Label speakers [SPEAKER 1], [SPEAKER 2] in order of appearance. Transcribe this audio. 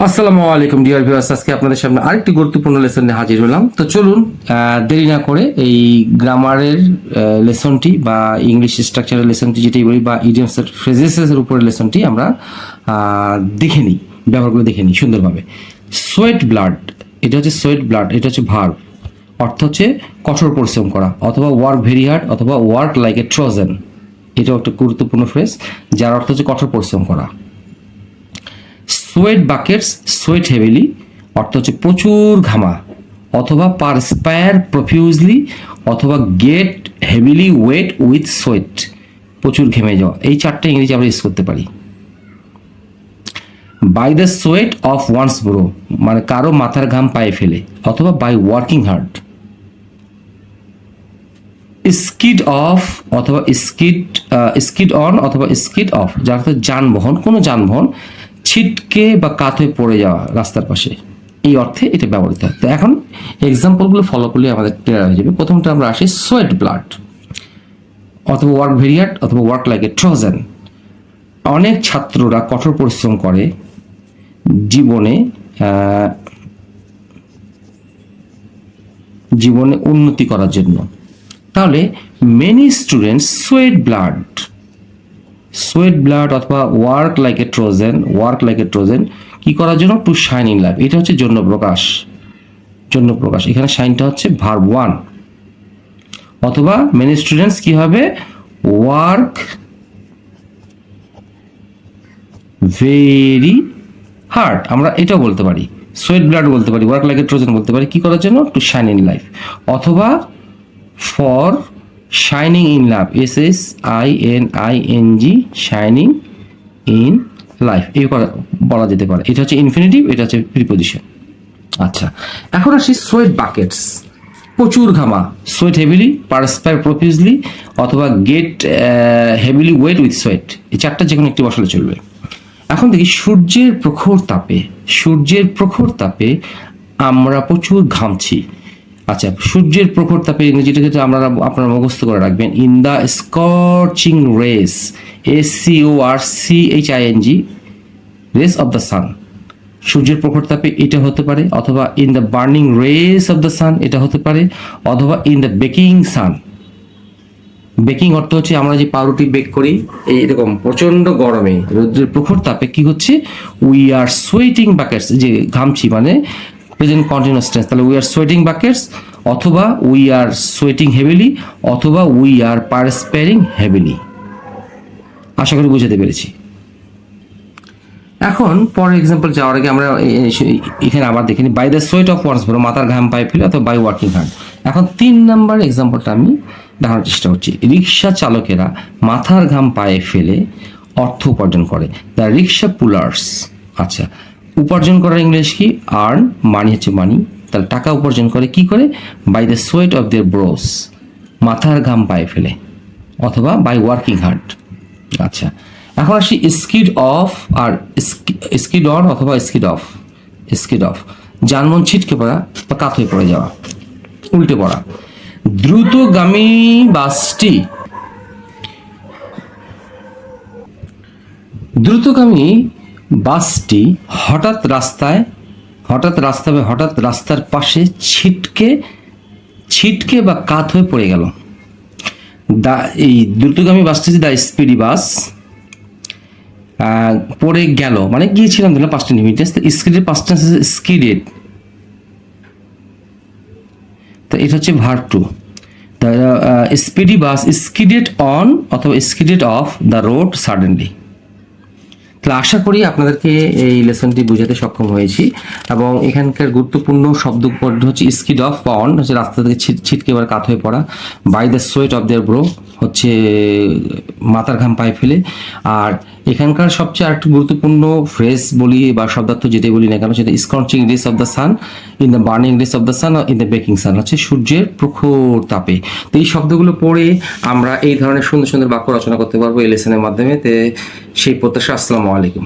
[SPEAKER 1] আসসালামু আলাইকুম dear viewers, আজকে আপনাদের সামনে আরেকটি গুরুত্বপূর্ণ লেসন নিয়ে হাজির হলাম। তো চলুন দেরি না করে এই গ্রামারের লেসনটি বা ইংলিশ স্ট্রাকচারের লেসনটি যেটাই বলি বা ইডিয়মস ফ্রেজেসের উপরে লেসনটি আমরা দেখে নিই, ব্যবহারগুলো দেখে নিই সুন্দরভাবে। সোয়েট ব্লাড, এটা হচ্ছে সোয়েট ব্লাড, এটা হচ্ছে ভার্ব, অর্থ হচ্ছে কঠোর পরিশ্রম করা, অথবা ওয়ার্ক ভেরি হার্ড, অথবা ওয়ার্ক লাইক এ ট্রোজেন। এটাও একটা গুরুত্বপূর্ণ ফ্রেজ যার অর্থ হচ্ছে কঠোর পরিশ্রম করা। সোয়েট বাকেটস, সোয়েট হেভিলি, অর্থ হচ্ছে প্রচুর ঘামা, অথবা পারস্পায়ার প্রফিউজলি, অথবা get heavily wet with sweat, প্রচুর ঘেমে যাওয়া। এই চারটে ইংরেজি আমরা ইউজ করতে পারি। By the sweat of one's brow, মানে কারো মাথার ঘাম পায়ে ফেলে, অথবা by working hard. Skid off অথবা স্কিড অন অথবা স্কিড অফ, যার অর্থ যানবাহন, কোনো যানবাহন ছিটকে বা কাত হয়ে পড়ে যাওয়া রাস্তার পাশে, এই অর্থে এটা ব্যবহৃত হয়। তো এখন এক্সাম্পলগুলো ফলো করলে আমাদের ক্লিয়ার হয়ে যাবে। প্রথমটা আমরা আসি সোয়েট ব্লাড, অথবা ওয়ার্ক ভেরি হার্ড, অথবা ওয়ার্ক লাইক এ ট্রোজেন। অনেক ছাত্ররা কঠোর পরিশ্রম করে জীবনে জীবনে উন্নতি করার জন্য। তাহলে many students sweat blood, sweat blood অথবা work like a Trojan, work like a Trojan কি করার জন্য? To shine in life. এটা হচ্ছে জন্য প্রকাশ, জন্য প্রকাশ। এখানে শাইনটা হচ্ছে ভার্ব ওয়ান। অথবা মেনি স্টুডেন্টস কি হবে? ওয়ার্ক ভেরি হার্ড, আমরা এটাও বলতে পারি, সোয়েট ব্লাড বলতে পারি, ওয়ার্ক লাইক এ ট্রোজেন বলতে পারি, কি করার জন্য? To shine in life. অথবা for shining in love, SSINING, shining in life, এই বলা যেতে পারে। এটা হচ্ছে ইনফিনিটিভ, এটা হচ্ছে প্রিপোজিশন। আচ্ছা, এখন আসি সোয়েট বাকেটস, প্রচুর ঘামা, সোয়েট হেভিলি, পারস্পায়ার প্রফিউজলি, অথবা get heavily wet with sweat, এই চারটা যে কোনো একটি বসালে চলবে। এখন দেখি সূর্যের প্রখর তাপে, সূর্যের প্রখর তাপে আমরা প্রচুর ঘামছি। আচ্ছা, সূর্যের প্রখর তাপে ইংরেজিটাকে আপনারা মুখস্থ করে রাখবেন। In the scorching rays, SCORCHING, rays of the sun. সূর্যের প্রখর তাপে এটা হতে পারে, অথবা in the burning rays of the sun এটা হতে পারে, অথবা in the baking sun. Baking অর্থ হচ্ছে আমরা যে পাউরুটি বেক করি, এইরকম প্রচন্ড গরমে রৌদ্রের প্রখর তাপে কি হচ্ছে? উই আর সোয়েটিং বাকেটস, যে ঘামছি মানে প্রেজেন্ট কন্টিনিউয়াস টেন্স, তাহলে উই আর সোয়েটিং বাকেটস, অথবা উই আর সোয়েটিং হেভিলি, অথবা উই আর পারস্পায়ারিং হেভিলি। আশা করি বুঝাতে পেরেছি। এখন পরের এক্সাম্পল যাওয়ার আগে আমরা এখানে আবার দেখিনি by the sweat of one's brow, মাথার ঘাম পায়ে ফেলে, অথবা বাই ওয়ার্কিং হার্ড। এখন 3 নাম্বার এক্সাম্পলটা আমি দেখানোর চেষ্টা করছি। রিক্সা চালকেরা মাথার ঘাম পায়ে ফেলে অর্থ উপার্জন করে, দ্য রিক্সা পুলার্স। আচ্ছা, উপার্জন করার ইংলিশ কি? আর্ন, মানি হচ্ছে মানি, তাহলে টাকা উপার্জন করে কি করে? By the sweat of their brows, মাথার ঘাম পায়ে ফেলে, অথবা বাই ওয়ার্কিং হার্ড। আচ্ছা, এখন আসি স্কিড অফ আর স্কিড অন অথবা স্কিড অফ। স্কিড অফ, যানবাহন ছিটকে পড়া বা কাত হয়ে পড়ে যাওয়া, উল্টে পড়া। দ্রুতগামী বাসটি, দ্রুতগামী বাসটি হঠাৎ রাস্তার পাশে ছিটকে বা কাত হয়ে পড়ে গেল। এই দ্রুতগামী বাসটি দ্য স্পিডি বাস, পড়ে গেল মানে গিয়েছিলাম ধরলাম পাস্ট টেন্স, স্কিডের পাস্ট টেন্স স্কিডেড, তো এটা হচ্ছে verb two. The speedy bus skidded on অথবা skidded off the road suddenly. তাহলে আশা করি আপনাদেরকে এই লেসনটি বুঝাতে সক্ষম হয়েছি, এবং এখানকার গুরুত্বপূর্ণ শব্দ হচ্ছে স্কিড অফ বা অন হচ্ছে রাস্তা থেকে ছিটকে এবার কাত হয়ে পড়া, by the sweat of their brow হচ্ছে মাথার ঘাম পায়ে ফেলে। আর এখানকার সবচেয়ে আরেকটি গুরুত্বপূর্ণ ফ্রেজ বলি বা শব্দার্থ যেটাই বলি না কেন, সেটা scorching rays of the sun, in the burning rays of the sun, in the baking sun, হচ্ছে সূর্যের প্রখর তাপে। তো এই শব্দগুলো পড়ে আমরা এই ধরনের সুন্দর সুন্দর বাক্য রচনা করতে পারবো এই লেসনের মাধ্যমে। সেই প্রত্যাশা। আসসালামু আলাইকুম।